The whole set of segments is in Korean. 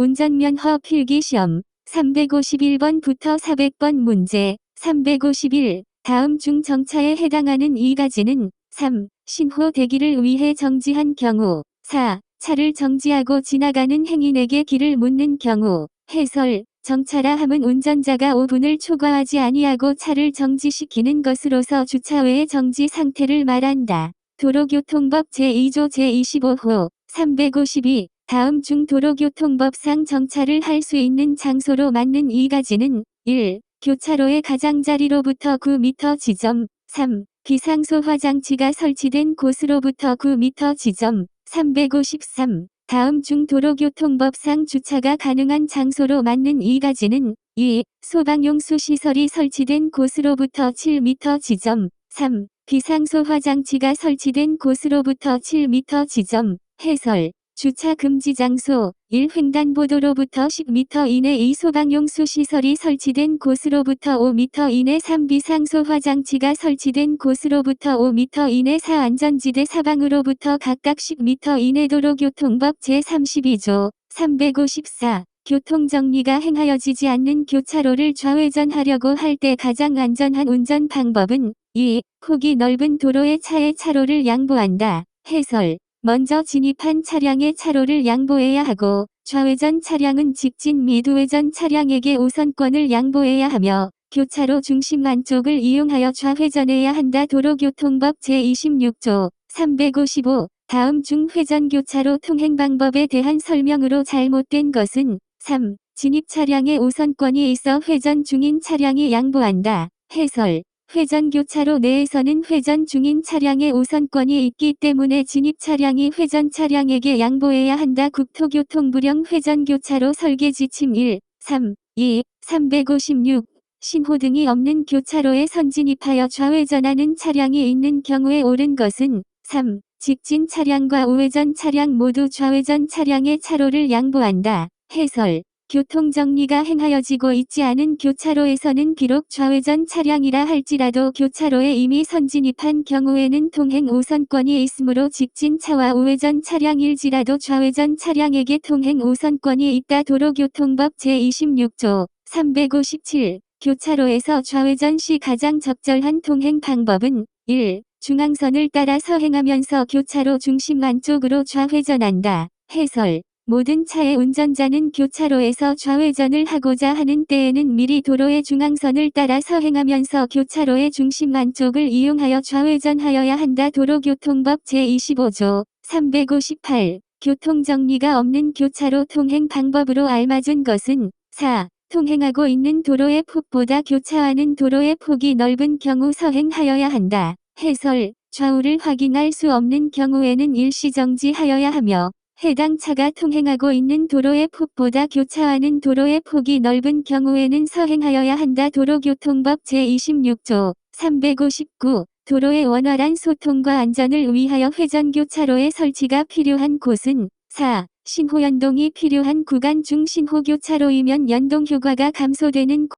운전면허 필기시험 351번부터 400번 문제 351. 다음 중 정차에 해당하는 이 가지는 3. 신호 대기를 위해 정지한 경우 4. 차를 정지하고 지나가는 행인에게 길을 묻는 경우 해설. 정차라 함은 운전자가 5분을 초과하지 아니하고 차를 정지시키는 것으로서 주차 외의 정지 상태를 말한다. 도로교통법 제2조 제25호 352. 다음 중 도로교통법상 정차를 할 수 있는 장소로 맞는 이 가지는 1. 교차로의 가장자리로부터 9m 지점 3. 비상소 화장지가 설치된 곳으로부터 9m 지점 353. 다음 중 도로교통법상 주차가 가능한 장소로 맞는 이 가지는 2. 소방용수 시설이 설치된 곳으로부터 7m 지점 3. 비상소 화장지가 설치된 곳으로부터 7m 지점 해설. 주차 금지 장소 1. 횡단보도로부터 10m 이내 2. 소방용수 시설이 설치된 곳으로부터 5m 이내 3. 비상소 화장지가 설치된 곳으로부터 5m 이내 4. 안전지대 사방으로부터 각각 10m 이내. 도로교통법 제32조 354. 교통정리가 행하여지지 않는 교차로를 좌회전하려고 할 때 가장 안전한 운전 방법은 2. 폭이 넓은 도로에 차의 차로를 양보한다. 해설. 먼저 진입한 차량의 차로를 양보해야 하고 좌회전 차량은 직진 및 우회전 차량에게 우선권을 양보해야 하며 교차로 중심 안쪽을 이용하여 좌회전해야 한다. 도로교통법 제26조 355. 다음 중 회전교차로 통행 방법에 대한 설명으로 잘못된 것은 3. 진입 차량의 우선권이 있어 회전 중인 차량이 양보한다. 해설. 회전교차로 내에서는 회전 중인 차량의 우선권이 있기 때문에 진입 차량이 회전 차량에게 양보해야 한다. 국토교통부령 회전교차로 설계 지침 1, 3, 2, 356. 신호등이 없는 교차로에 선진입하여 좌회전하는 차량이 있는 경우에 옳은 것은 3. 직진 차량과 우회전 차량 모두 좌회전 차량의 차로를 양보한다. 해설. 교통정리가 행하여지고 있지 않은 교차로에서는 비록 좌회전 차량이라 할지라도 교차로에 이미 선진입한 경우에는 통행 우선권이 있으므로 직진 차와 우회전 차량일지라도 좌회전 차량에게 통행 우선권이 있다. 도로교통법 제26조 357. 교차로에서 좌회전 시 가장 적절한 통행 방법은 1. 중앙선을 따라서 행하면서 교차로 중심 안쪽으로 좌회전한다. 해설. 모든 차의 운전자는 교차로에서 좌회전을 하고자 하는 때에는 미리 도로의 중앙선을 따라서 행하면서 교차로의 중심 안쪽을 이용하여 좌회전하여야 한다. 도로교통법 제25조 358. 교통정리가 없는 교차로 통행 방법으로 알맞은 것은 4. 통행하고 있는 도로의 폭보다 교차하는 도로의 폭이 넓은 경우 서행하여야 한다. 해설. 좌우를 확인할 수 없는 경우에는 일시정지하여야 하며 해당 차가 통행하고 있는 도로의 폭보다 교차하는 도로의 폭이 넓은 경우에는 서행하여야 한다. 도로교통법 제26조 359. 도로의 원활한 소통과 안전을 위하여 회전교차로의 설치가 필요한 곳은 4. 신호연동이 필요한 구간 중 신호교차로이면 연동효과가 감소되는 곳.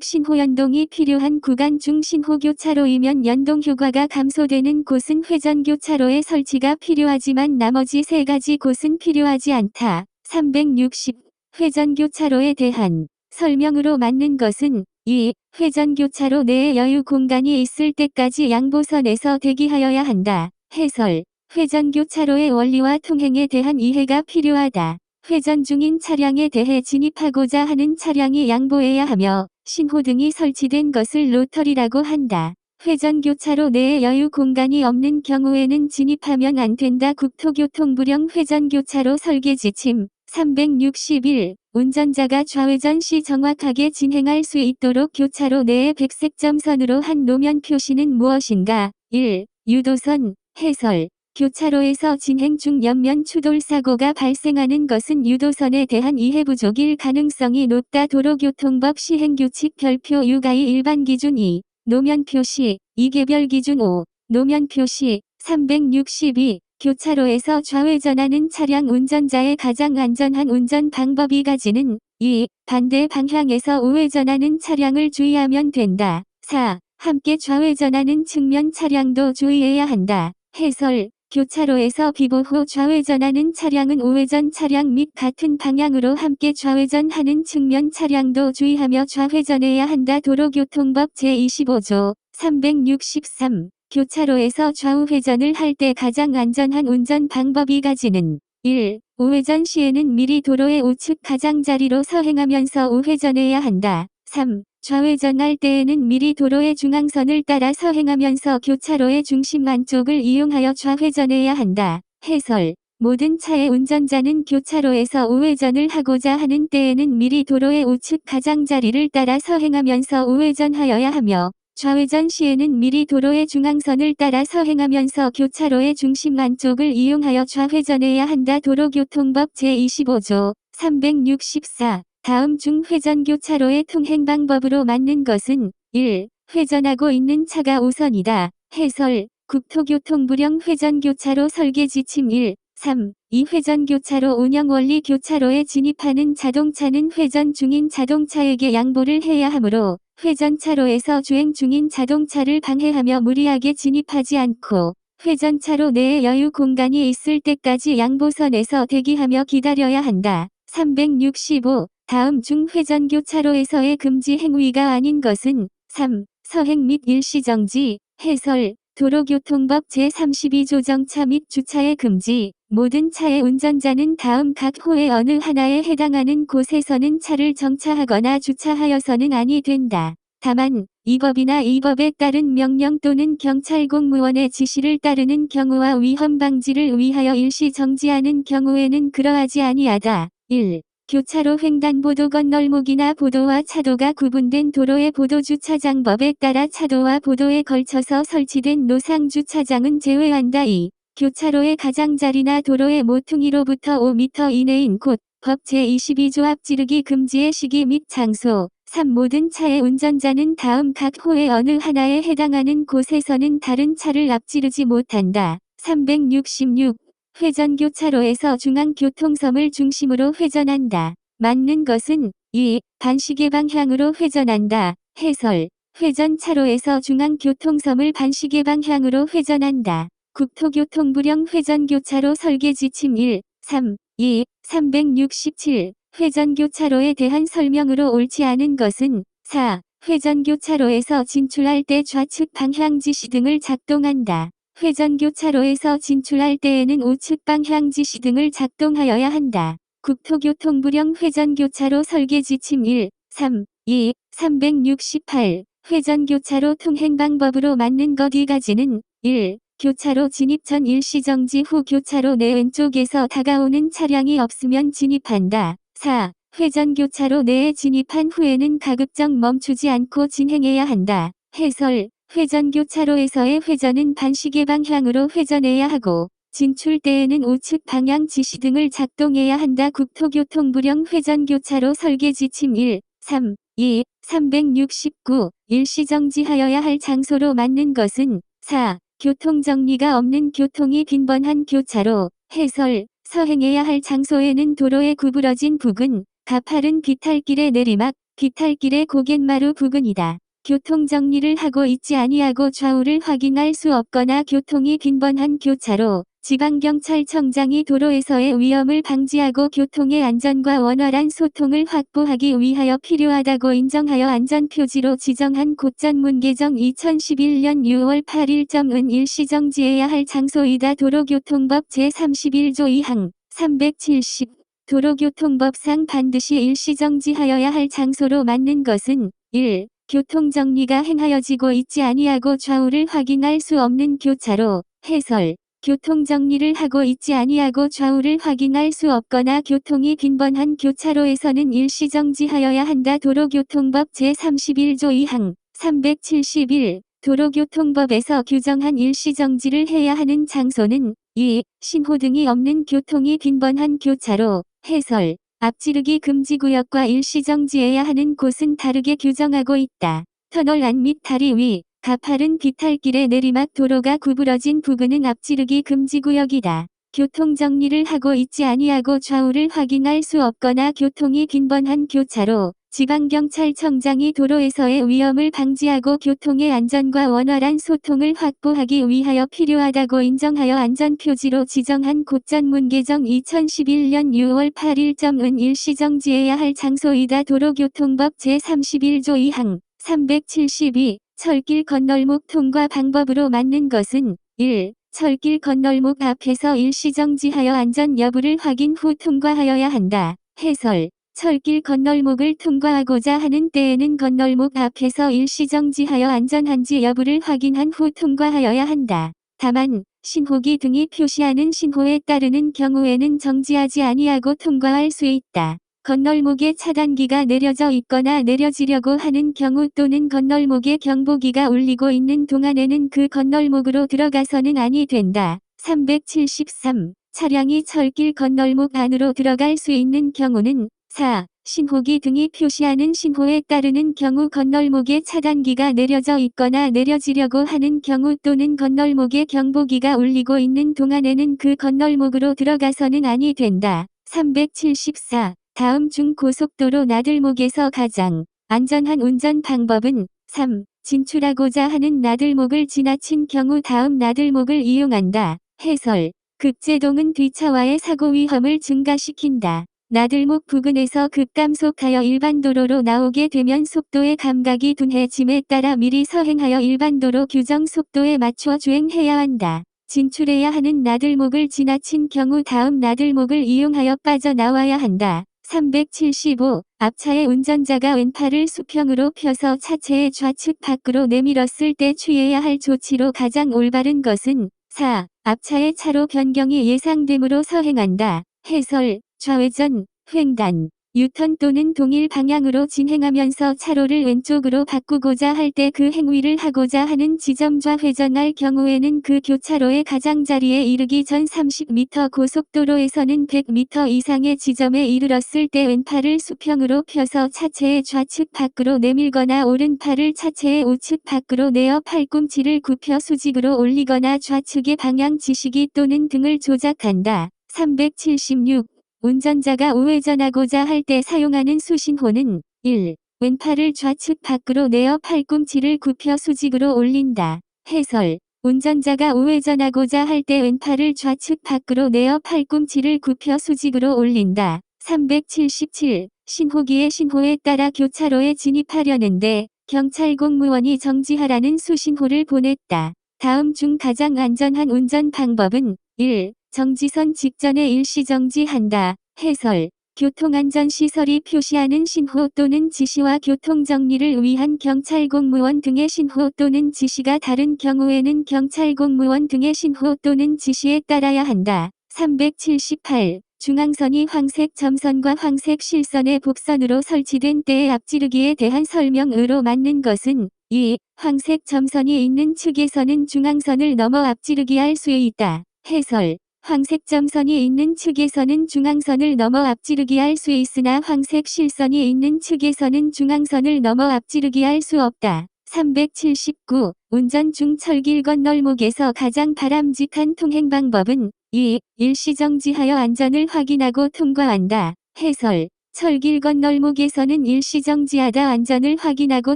신호연동이 필요한 구간 중 신호교차로이면 연동효과가 감소되는 곳은 회전교차로의 설치가 필요하지만 나머지 세 가지 곳은 필요하지 않다. 360. 회전교차로에 대한 설명으로 맞는 것은 2. 회전교차로 내에 여유 공간이 있을 때까지 양보선에서 대기하여야 한다. 해설. 회전교차로의 원리와 통행에 대한 이해가 필요하다. 회전 중인 차량에 대해 진입하고자 하는 차량이 양보해야 하며 신호등이 설치된 것을 로터리라고 한다. 회전교차로 내에 여유 공간이 없는 경우에는 진입하면 안 된다. 국토교통부령 회전교차로 설계 지침 361. 운전자가 좌회전 시 정확하게 진행할 수 있도록 교차로 내에 백색 점선으로 한 노면 표시는 무엇인가? 1. 유도선. 해설. 교차로에서 진행 중 옆면 추돌 사고가 발생하는 것은 유도선에 대한 이해 부족일 가능성이 높다. 도로교통법 시행규칙 별표 유가이 일반 기준 2. 노면 표시 2개별 기준 5. 노면 표시 362. 교차로에서 좌회전하는 차량 운전자의 가장 안전한 운전 방법 이 가지는 2. 반대 방향에서 우회전하는 차량을 주의하면 된다. 4. 함께 좌회전하는 측면 차량도 주의해야 한다. 해설. 교차로에서 비보호 좌회전하는 차량은 우회전 차량 및 같은 방향으로 함께 좌회전하는 측면 차량도 주의하며 좌회전해야 한다. 도로교통법 제25조 363 교차로에서 좌우회전을 할 때 가장 안전한 운전 방법 이 가지는 1. 우회전 시에는 미리 도로의 우측 가장자리로 서행하면서 우회전해야 한다. 3. 좌회전할 때에는 미리 도로의 중앙선을 따라 서행하면서 교차로의 중심 안쪽을 이용하여 좌회전해야 한다. 해설. 모든 차의 운전자는 교차로에서 우회전을 하고자 하는 때에는 미리 도로의 우측 가장자리를 따라 서행하면서 우회전하여야 하며 좌회전 시에는 미리 도로의 중앙선을 따라 서행하면서 교차로의 중심 안쪽을 이용하여 좌회전해야 한다. 도로교통법 제25조 364 다음 중 회전 교차로의 통행 방법으로 맞는 것은 1. 회전하고 있는 차가 우선이다. 해설. 국토교통부령 회전교차로 설계 지침 1. 3. 이 회전교차로 운영 원리 교차로에 진입하는 자동차는 회전 중인 자동차에게 양보를 해야 하므로 회전차로에서 주행 중인 자동차를 방해하며 무리하게 진입하지 않고 회전차로 내에 여유 공간이 있을 때까지 양보선에서 대기하며 기다려야 한다. 365. 다음 중 회전교차로에서의 금지 행위가 아닌 것은 3. 서행 및 일시정지. 해설. 도로교통법 제32조 정차 및 주차의 금지. 모든 차의 운전자는 다음 각 호의 어느 하나에 해당하는 곳에서는 차를 정차하거나 주차하여서는 아니 된다. 다만 이 법이나 이 법에 따른 명령 또는 경찰 공무원의 지시를 따르는 경우와 위험 방지를 위하여 일시 정지하는 경우에는 그러하지 아니하다. 1. 교차로 횡단보도 건널목이나 보도와 차도가 구분된 도로의 보도주차장법에 따라 차도와 보도에 걸쳐서 설치된 노상주차장은 제외한다. 2. 교차로의 가장자리나 도로의 모퉁이로부터 5m 이내인 곳, 법 제22조 앞지르기 금지의 시기 및 장소. 3. 모든 차의 운전자는 다음 각 호의 어느 하나에 해당하는 곳에서는 다른 차를 앞지르지 못한다. 366. 회전교차로에서 중앙교통섬을 중심으로 회전한다. 맞는 것은 2. 반시계 방향으로 회전한다. 해설. 회전차로에서 중앙교통섬을 반시계 방향으로 회전한다. 국토교통부령 회전교차로 설계 지침 1, 3, 2, 367 회전교차로에 대한 설명으로 옳지 않은 것은 4. 회전교차로에서 진출할 때 좌측 방향지시 등을 작동한다. 회전교차로에서 진출할 때에는 우측 방향지시 등을 작동하여야 한다. 국토교통부령 회전교차로 설계 지침 1, 3, 2, 368 회전교차로 통행 방법으로 맞는 것 이 가지는 1. 교차로 진입 전 일시정지 후 교차로 내 왼쪽에서 다가오는 차량이 없으면 진입한다. 4. 회전교차로 내에 진입한 후에는 가급적 멈추지 않고 진행해야 한다. 해설. 회전교차로에서의 회전은 반시계 방향으로 회전해야 하고 진출 때에는 우측 방향 지시 등을 작동해야 한다. 국토교통부령 회전교차로 설계 지침 1, 3, 2, 369 일시정지하여야 할 장소로 맞는 것은 4. 교통정리가 없는 교통이 빈번한 교차로. 해설. 서행해야 할 장소에는 도로의 구부러진 부근, 가파른 비탈길의 내리막, 비탈길의 고갯마루 부근이다. 교통정리를 하고 있지 아니하고 좌우를 확인할 수 없거나 교통이 빈번한 교차로. 지방경찰청장이 도로에서의 위험을 방지하고 교통의 안전과 원활한 소통을 확보하기 위하여 필요하다고 인정하여 안전표지로 지정한 곳전문 개정 2011년 6월 8일.은 일시정지해야 할 장소이다. 도로교통법 제31조 2항 370 도로교통법상 반드시 일시정지하여야 할 장소로 맞는 것은 1. 교통정리가 행하여지고 있지 아니하고 좌우를 확인할 수 없는 교차로. 해설. 교통정리를 하고 있지 아니하고 좌우를 확인할 수 없거나 교통이 빈번한 교차로에서는 일시정지하여야 한다. 도로교통법 제31조 2항 371 도로교통법에서 규정한 일시정지를 해야 하는 장소는 2. 신호등이 없는 교통이 빈번한 교차로. 해설. 앞지르기 금지구역과 일시정지해야 하는 곳은 다르게 규정하고 있다. 터널 안 및 다리 위, 가파른 비탈길의 내리막 도로가 구부러진 부근은 앞지르기 금지구역이다. 교통정리를 하고 있지 아니하고 좌우를 확인할 수 없거나 교통이 빈번한 교차로. 지방경찰청장이 도로에서의 위험을 방지하고 교통의 안전과 원활한 소통을 확보하기 위하여 필요하다고 인정하여 안전표지로 지정한 곧전문 개정 2011년 6월 8일점은 일시정지해야 할 장소이다. 도로교통법 제31조 2항 372 철길 건널목 통과 방법으로 맞는 것은 1. 철길 건널목 앞에서 일시정지하여 안전 여부를 확인 후 통과하여야 한다. 해설 철길 건널목을 통과하고자 하는 때에는 건널목 앞에서 일시정지하여 안전한지 여부를 확인한 후 통과하여야 한다. 다만 신호기 등이 표시하는 신호에 따르는 경우에는 정지하지 아니하고 통과할 수 있다. 건널목에 차단기가 내려져 있거나 내려지려고 하는 경우 또는 건널목에 경보기가 울리고 있는 동안에는 그 건널목으로 들어가서는 아니 된다. 373. 차량이 철길 건널목 안으로 들어갈 수 있는 경우는 4. 신호기 등이 표시하는 신호에 따르는 경우 건널목에 차단기가 내려져 있거나 내려지려고 하는 경우 또는 건널목에 경보기가 울리고 있는 동안에는 그 건널목으로 들어가서는 아니 된다. 374. 다음 중 고속도로 나들목에서 가장 안전한 운전 방법은 3. 진출하고자 하는 나들목을 지나친 경우 다음 나들목을 이용한다. 해설 급제동은 뒤차와의 사고 위험을 증가시킨다. 나들목 부근에서 급감속하여 일반도로로 나오게 되면 속도의 감각이 둔해짐에 따라 미리 서행하여 일반도로 규정 속도에 맞춰 주행해야 한다. 진출해야 하는 나들목을 지나친 경우 다음 나들목을 이용하여 빠져나와야 한다. 375. 앞차의 운전자가 왼팔을 수평으로 펴서 차체의 좌측 밖으로 내밀었을 때 취해야 할 조치로 가장 올바른 것은 4. 앞차의 차로 변경이 예상되므로 서행한다. 해설 좌회전, 횡단, 유턴 또는 동일 방향으로 진행하면서 차로를 왼쪽으로 바꾸고자 할 때 그 행위를 하고자 하는 지점 좌회전할 경우에는 그 교차로의 가장자리에 이르기 전 30m 고속도로에서는 100m 이상의 지점에 이르렀을 때 왼팔을 수평으로 펴서 차체의 좌측 밖으로 내밀거나 오른팔을 차체의 우측 밖으로 내어 팔꿈치를 굽혀 수직으로 올리거나 좌측의 방향 지시기 또는 등을 조작한다. 376. 운전자가 우회전하고자 할 때 사용하는 수신호는 1. 왼팔을 좌측 밖으로 내어 팔꿈치를 굽혀 수직으로 올린다. 해설 운전자가 우회전하고자 할 때 왼팔을 좌측 밖으로 내어 팔꿈치를 굽혀 수직으로 올린다. 377. 신호기의 신호에 따라 교차로에 진입하려는데 경찰 공무원이 정지하라는 수신호를 보냈다. 다음 중 가장 안전한 운전 방법은 1. 정지선 직전에 일시정지한다. 해설 교통안전시설이 표시하는 신호 또는 지시와 교통정리를 위한 경찰 공무원 등의 신호 또는 지시가 다른 경우에는 경찰 공무원 등의 신호 또는 지시에 따라야 한다. 378. 중앙선이 황색 점선과 황색 실선의 복선으로 설치된 때의 앞지르기에 대한 설명으로 맞는 것은 2. 황색 점선이 있는 측에서는 중앙선을 넘어 앞지르기할 수 있다. 해설 황색 점선이 있는 측에서는 중앙선을 넘어 앞지르기할 수 있으나 황색 실선이 있는 측에서는 중앙선을 넘어 앞지르기할 수 없다. 379. 운전 중 철길 건널목에서 가장 바람직한 통행 방법은 2. 일시정지하여 안전을 확인하고 통과한다. 해설 철길 건널목에서는 일시정지하다 안전을 확인하고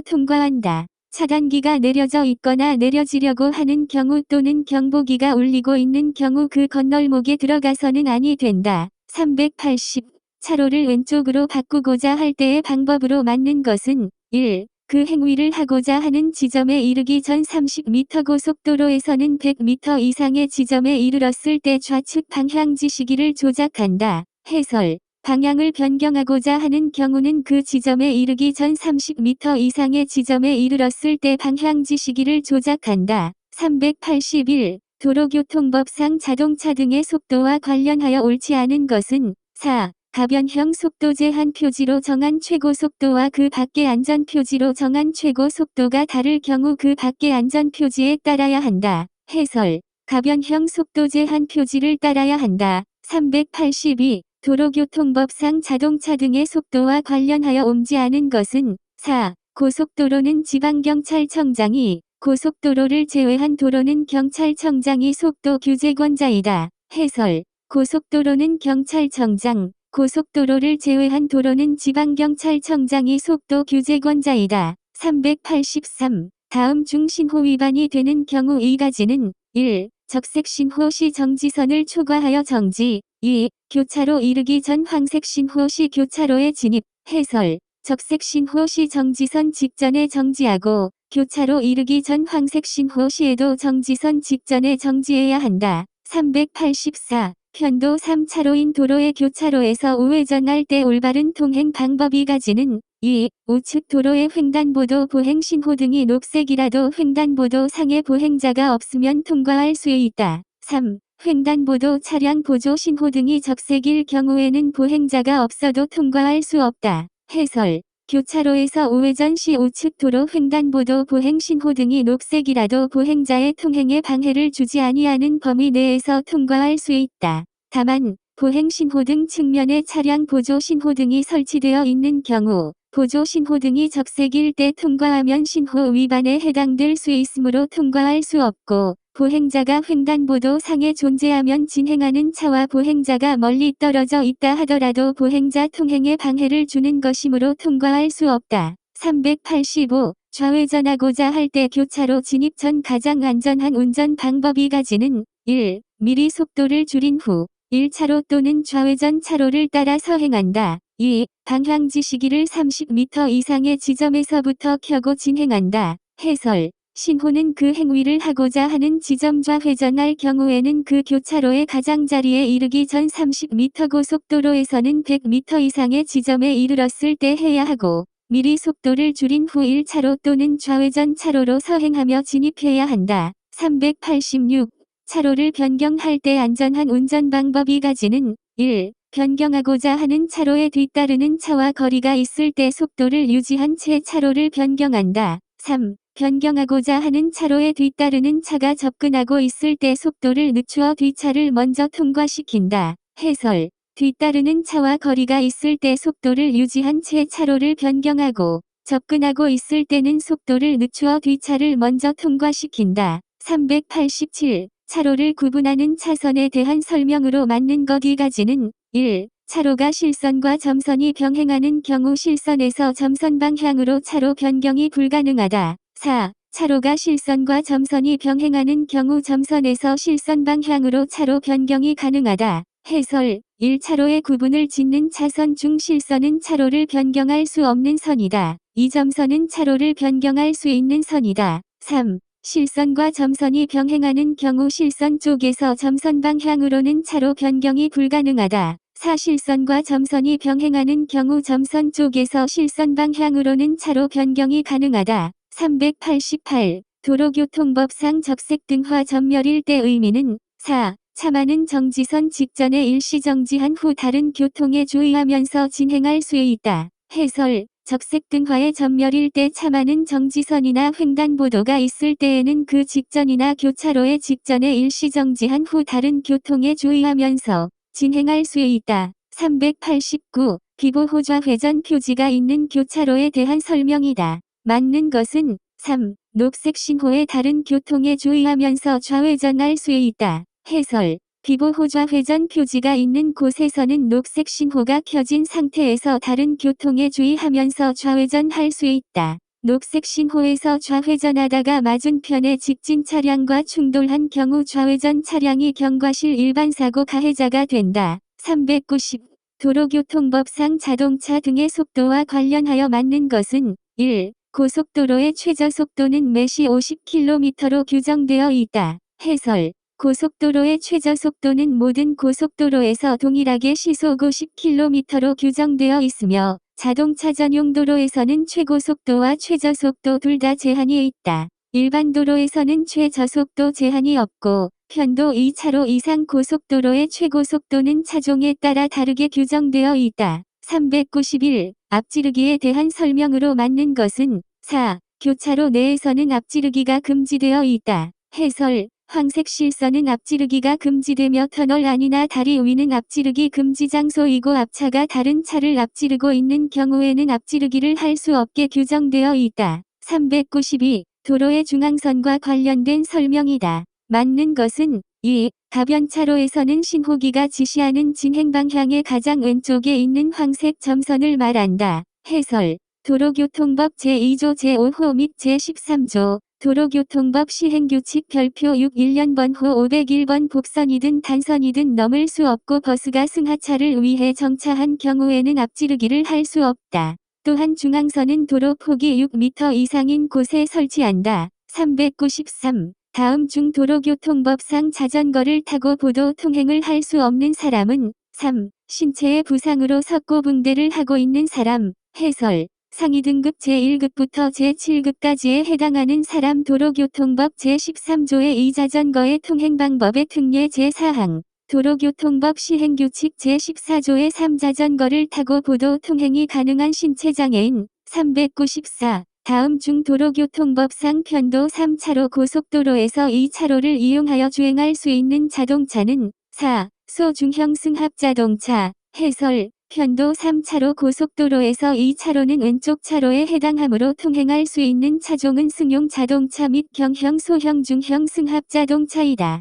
통과한다. 차단기가 내려져 있거나 내려지려고 하는 경우 또는 경보기가 울리고 있는 경우 그 건널목에 들어가서는 아니 된다. 380. 차로를 왼쪽으로 바꾸고자 할 때의 방법으로 맞는 것은 1. 그 행위를 하고자 하는 지점에 이르기 전 30m 고속도로에서는 100m 이상의 지점에 이르렀을 때 좌측 방향 지시기를 조작한다. 해설 방향을 변경하고자 하는 경우는 그 지점에 이르기 전 30m 이상의 지점에 이르렀을 때 방향 지시기를 조작한다. 381. 도로교통법상 자동차 등의 속도와 관련하여 옳지 않은 것은 4. 가변형 속도 제한 표지로 정한 최고 속도와 그 밖의 안전 표지로 정한 최고 속도가 다를 경우 그 밖의 안전 표지에 따라야 한다. 해설 가변형 속도 제한 표지를 따라야 한다. 382. 도로교통법상 자동차 등의 속도와 관련하여 옳지 않은 것은 4. 고속도로는 지방경찰청장이 고속도로를 제외한 도로는 경찰청장이 속도 규제권자이다. 해설 고속도로는 경찰청장, 고속도로를 제외한 도로는 지방경찰청장이 속도 규제권자이다. 383. 다음 중 신호 위반이 되는 경우 이 가지는 1. 적색 신호 시 정지선을 초과하여 정지. 2. 교차로 이르기 전 황색 신호 시 교차로에 진입. 해설. 적색 신호 시 정지선 직전에 정지하고 교차로 이르기 전 황색 신호 시에도 정지선 직전에 정지해야 한다. 384. 편도 3차로인 도로의 교차로에서 우회전할 때 올바른 통행 방법 이 가지는 2. 우측 도로의 횡단보도 보행 신호 등이 녹색이라도 횡단보도 상에 보행자가 없으면 통과할 수 있다. 3. 횡단보도 차량 보조 신호 등이 적색일 경우에는 보행자가 없어도 통과할 수 없다. 해설. 교차로에서 우회전 시 우측 도로 횡단보도 보행 신호 등이 녹색이라도 보행자의 통행에 방해를 주지 아니하는 범위 내에서 통과할 수 있다. 다만 보행 신호 등 측면에 차량 보조 신호 등이 설치되어 있는 경우 보조 신호 등이 적색일 때 통과하면 신호 위반에 해당될 수 있으므로 통과할 수 없고 보행자가 횡단보도 상에 존재하면 진행하는 차와 보행자가 멀리 떨어져 있다 하더라도 보행자 통행에 방해를 주는 것이므로 통과할 수 없다. 385. 좌회전하고자 할 때 교차로 진입 전 가장 안전한 운전 방법 이 가지는 1. 미리 속도를 줄인 후 1차로 또는 좌회전 차로를 따라서 행한다. 2. 방향지 시기를 30m 이상의 지점에서부터 켜고 진행한다. 해설. 신호는 그 행위를 하고자 하는 지점 좌회전할 경우에는 그 교차로의 가장자리에 이르기 전 30m 고속도로에서는 100m 이상의 지점에 이르렀을 때 해야 하고 미리 속도를 줄인 후 1차로 또는 좌회전 차로로 서행하며 진입해야 한다. 386. 차로를 변경할 때 안전한 운전 방법 이 가지는 1. 변경하고자 하는 차로에 뒤따르는 차와 거리가 있을 때 속도를 유지한 채 차로를 변경한다. 3. 변경하고자 하는 차로에 뒤따르는 차가 접근하고 있을 때 속도를 늦추어 뒤차를 먼저 통과시킨다. 해설. 뒤따르는 차와 거리가 있을 때 속도를 유지한 채 차로를 변경하고 접근하고 있을 때는 속도를 늦추어 뒤차를 먼저 통과시킨다. 387. 차로를 구분하는 차선에 대한 설명으로 맞는 것 이 가지는 1. 차로가 실선과 점선이 병행하는 경우 실선에서 점선 방향으로 차로 변경이 불가능하다. 4. 차로가 실선과 점선이 병행하는 경우 점선에서 실선 방향으로 차로 변경이 가능하다. 해설. 1차로의 구분을 짓는 차선 중 실선은 차로를 변경할 수 없는 선이다. 2점선은 차로를 변경할 수 있는 선이다. 3. 실선과 점선이 병행하는 경우 실선 쪽에서 점선 방향으로는 차로 변경이 불가능하다. 4. 실선과 점선이 병행하는 경우 점선 쪽에서 실선 방향으로는 차로 변경이 가능하다. 388. 도로교통법상 적색 등화 전멸일 때 의미는 4. 차만은 정지선 직전에 일시정지한 후 다른 교통에 주의하면서 진행할 수 있다. 해설. 적색 등화의 전멸일 때 차만은 정지선이나 횡단보도가 있을 때에는 그 직전이나 교차로의 직전에 일시정지한 후 다른 교통에 주의하면서 진행할 수 있다. 389. 비보호 좌회전 표지가 있는 교차로에 대한 설명이다. 맞는 것은 3. 녹색 신호에 다른 교통에 주의하면서 좌회전할 수 있다. 해설. 비보호 좌회전 표지가 있는 곳에서는 녹색 신호가 켜진 상태에서 다른 교통에 주의하면서 좌회전할 수 있다. 녹색 신호에서 좌회전하다가 맞은편의 직진 차량과 충돌한 경우 좌회전 차량이 경과실 일반사고 가해자가 된다. 390. 도로교통법상 자동차 등의 속도와 관련하여 맞는 것은 1. 고속도로의 최저속도는 매시 50km로 규정되어 있다. 해설. 고속도로의 최저속도는 모든 고속도로에서 동일하게 시속 50km로 규정되어 있으며 자동차 전용 도로에서는 최고속도와 최저속도 둘 다 제한이 있다. 일반 도로에서는 최저속도 제한이 없고 편도 2차로 이상 고속도로의 최고속도는 차종에 따라 다르게 규정되어 있다. 391. 앞지르기에 대한 설명으로 맞는 것은 4. 교차로 내에서는 앞지르기가 금지되어 있다. 해설. 황색 실선은 앞지르기가 금지되며 터널 안이나 다리 위는 앞지르기 금지 장소이고 앞차가 다른 차를 앞지르고 있는 경우에는 앞지르기를 할 수 없게 규정되어 있다. 392. 도로의 중앙선과 관련된 설명이다. 맞는 것은 2. 가변차로에서는 신호기가 지시하는 진행 방향의 가장 왼쪽에 있는 황색 점선을 말한다. 해설. 도로교통법 제2조 제5호 및 제13조 도로교통법 시행규칙 별표 6.1년번호 501번 복선이든 단선이든 넘을 수 없고 버스가 승하차를 위해 정차한 경우에는 앞지르기를 할 수 없다. 또한 중앙선은 도로 폭이 6m 이상인 곳에 설치한다. 393. 다음 중 도로교통법상 자전거를 타고 보도 통행을 할 수 없는 사람은 3. 신체의 부상으로 석고붕대를 하고 있는 사람. 해설. 상위 등급 제1급부터 제7급까지에 해당하는 사람 도로교통법 제13조의 이 자전거의 통행 방법의 특례 제4항. 도로교통법 시행규칙 제14조의 3 자전거를 타고 보도 통행이 가능한 신체장애인. 394. 다음 중 도로교통법상 편도 3차로 고속도로에서 2차로를 이용하여 주행할 수 있는 자동차는 4. 소중형 승합자동차. 해설. 편도 3차로 고속도로에서 2차로는 왼쪽 차로에 해당하므로 통행할 수 있는 차종은 승용 자동차 및 경형 소형 중형 승합자동차이다.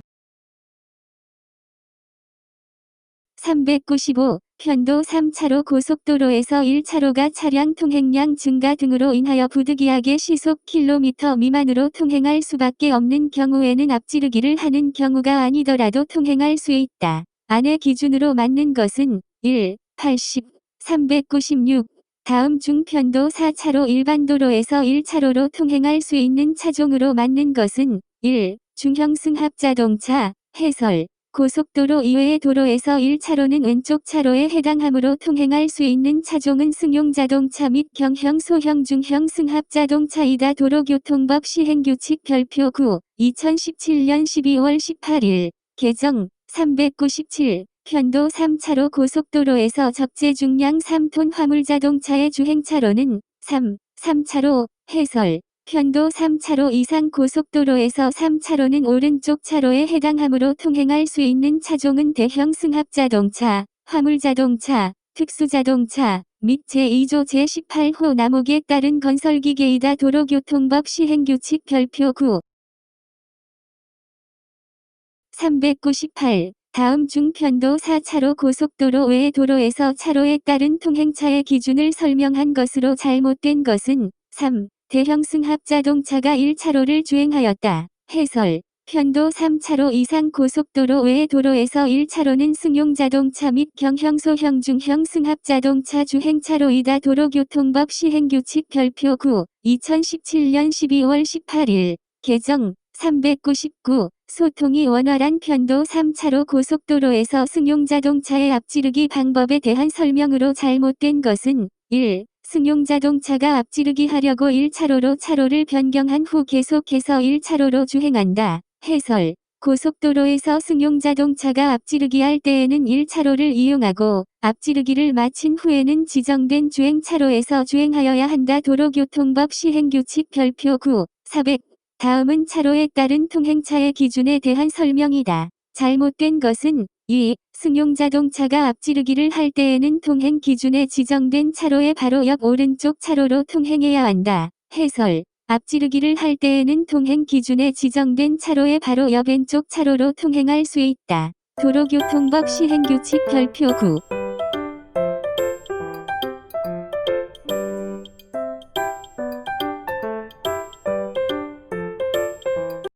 395. 편도 3차로 고속도로에서 1차로가 차량 통행량 증가 등으로 인하여 부득이하게 시속 km 미만으로 통행할 수밖에 없는 경우에는 앞지르기를 하는 경우가 아니더라도 통행할 수 있다. 안의 기준으로 맞는 것은 1. 80. 396. 다음 중 편도 4차로 일반 도로에서 1차로로 통행할 수 있는 차종으로 맞는 것은 1. 중형 승합자동차. 해설. 고속도로 이외의 도로에서 1차로는 왼쪽 차로에 해당하므로 통행할 수 있는 차종은 승용자동차 및 경형 소형 중형 승합자동차이다. 도로교통법 시행규칙 별표 9. 2017년 12월 18일. 개정. 397. 편도 3차로 고속도로에서 적재 중량 3톤 화물자동차의 주행차로는 3. 3차로. 해설. 편도 3차로 이상 고속도로에서 3차로는 오른쪽 차로에 해당하므로 통행할 수 있는 차종은 대형 승합자동차, 화물자동차, 특수자동차 및 제2조 제18호 남목에 따른 건설기계이다. 도로교통법 시행규칙 별표 9. 398. 다음 중 편도 4차로 고속도로 외의 도로에서 차로에 따른 통행차의 기준을 설명한 것으로 잘못된 것은 3. 대형 승합자동차가 1차로를 주행하였다. 해설. 편도 3차로 이상 고속도로 외의 도로에서 1차로는 승용자동차 및 경형 소형 중형 승합자동차 주행차로이다. 도로교통법 시행규칙 별표 9. 2017년 12월 18일. 개정. 399. 소통이 원활한 편도 3차로 고속도로에서 승용자동차의 앞지르기 방법에 대한 설명으로 잘못된 것은 1. 승용자동차가 앞지르기 하려고 1차로로 차로를 변경한 후 계속해서 1차로로 주행한다. 해설. 고속도로에서 승용자동차가 앞지르기 할 때에는 1차로를 이용하고 앞지르기를 마친 후에는 지정된 주행차로에서 주행하여야 한다. 도로교통법 시행규칙 별표 9. 400. 다음은 차로에 따른 통행차의 기준에 대한 설명이다. 잘못된 것은 2. 승용자동차가 앞지르기를 할 때에는 통행 기준에 지정된 차로의 바로 옆 오른쪽 차로로 통행해야 한다. 해설. 앞지르기를 할 때에는 통행 기준에 지정된 차로의 바로 옆 왼쪽 차로로 통행할 수 있다. 도로교통법 시행규칙 별표 9.